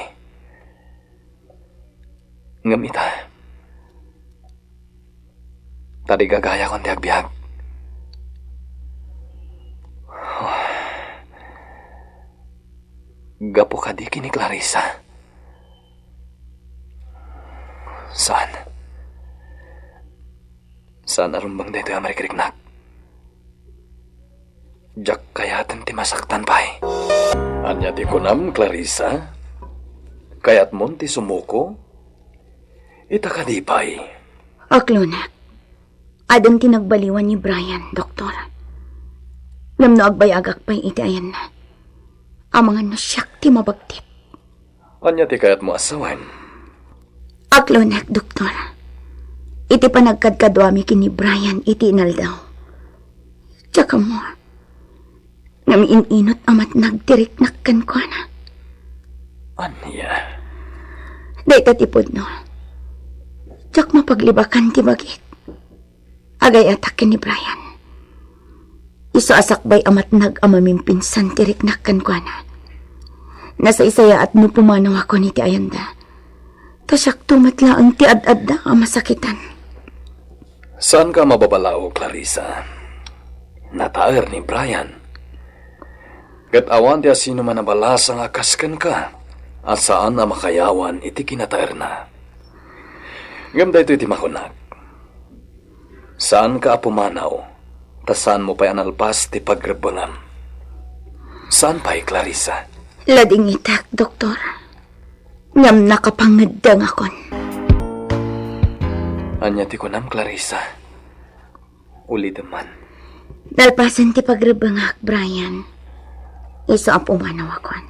Ngamita. Tadi gagaya kon ti agbyag. Gapo ka di kini Clarissa. Saan? Saan arumbang dito yung marikiriknak? Jak kayatan ti masaktan pa'y. Anya ti kunam, Clarissa? Kayat mon ti sumuko? Ita ka di pa'y. Aklona, adang tinagbaliwan ni Brian, doktor. Ngam no agbayagak pa'y iti ayan na. Amangan no siyak ti mabagtip. Anya ti kayat mo asawan? Aklona, doktor. Iti panagkadkadwami kini Brian iti inaldaw. Tsaka mo, ngamiin-inot amat nagtiriknakkan ko na. Anya? Day katipod no. Tsak mapaglibakan ti bagit. Agay atakin ni Brian. Iso asakbay amat nag-amaming pinsan tiriknakkan ko na. Nasa isaya at no pumanaw ako ni ti Ayanda. Tasyak tumatla ang ti ad-ad na masakitan. Saan ka mababalao, Clarissa? Nataer ni Brian. Kat awan ti asino man nabalas ang akaskan ka. At saan na makayawan iti kinataer na. Gamda ito iti makunag. Saan ka pumanaw? Saan mo pa'y analpas ti pagrebangam? Saan pa'y, Clarissa? Lading itak, doktor. Ngam nakapangedang akon. Anya ti kunam, Clarissa. Ulit man. Nalpasan ti pagrebangak, Brian. Iso ang pumanaw akon.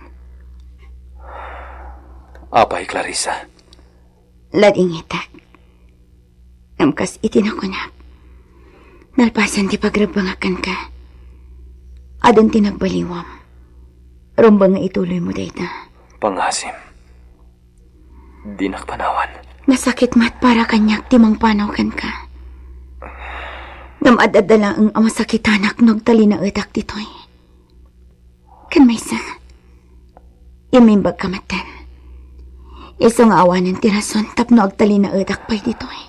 Apay, Clarissa. Lading itak. Namkas itinakunak. Nalpasan ti pagrebangakan ka. Adon tinagbaliwam. Rumbang nga ituloy mo dayta. Pangasim. Di nakpanawan. Nasakit mat para kanyak timang panawkan ka. Ngam adadala ang amasakitanak nagtali na etak ditoy. Kan may sa. Imimbag kamatan. Iso nga awanan ti rason tapno agtali na etak pa'y ditoy.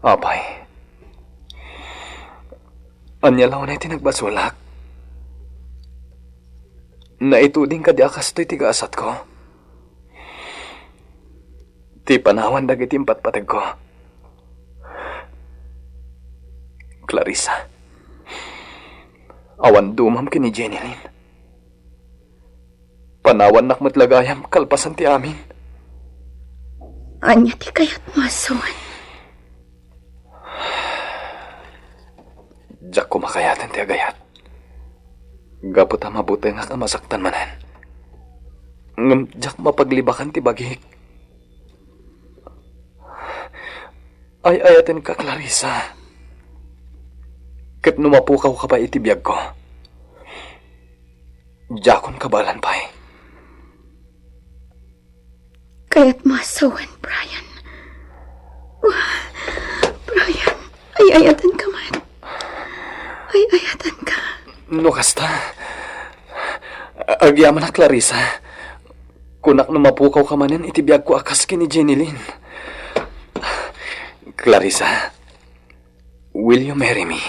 Apay. Anya law na iti nagbasulak. Naituding ka di akas to'y tigaasat ko. Ti panawan dagiti patpatag ko. Clarissa. Awan dumam kini Jenilyn. Panawan nakmatlagayam kalpasan ti amin. Anya ti kayat mo asawan. Diyak kumakayatan ti agayat. Gapot ang mabuti nga kamasaktan manan. Ngam diyak mapaglibakan ti bagik. Ay ayatin ka, Clarissa. Kat numapukaw ka pa itibiyag ko. Diyakon kabalan pa'y. Kaya't masawan, Brian. Brian, ay ayatan ka man. Ay ayatan ka. No kasta. Agyaman na, Clarissa. Kunak numapukaw ka manin, itibiyag ko akas kini Jenilyn. Clarissa, will you marry me?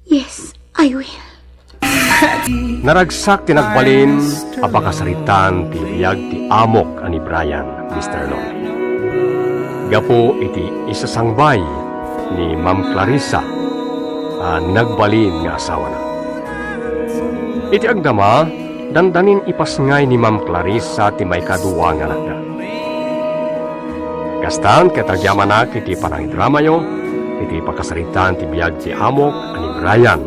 Yes, I will. Naragsak tinagbalin apakasaritan ti biyag ti amok ani Brian, Mr. Longley. Gapo iti isasangbay ni Ma'am Clarissa nagbalin nga asawa na. Iti agdama, dandanin ipasngay ni Ma'am Clarissa ti may kaduwa nga anak na. Kastan katagyaman na iti panangidramayo, iti pakasaritan ti biyag ti amok ani Brian,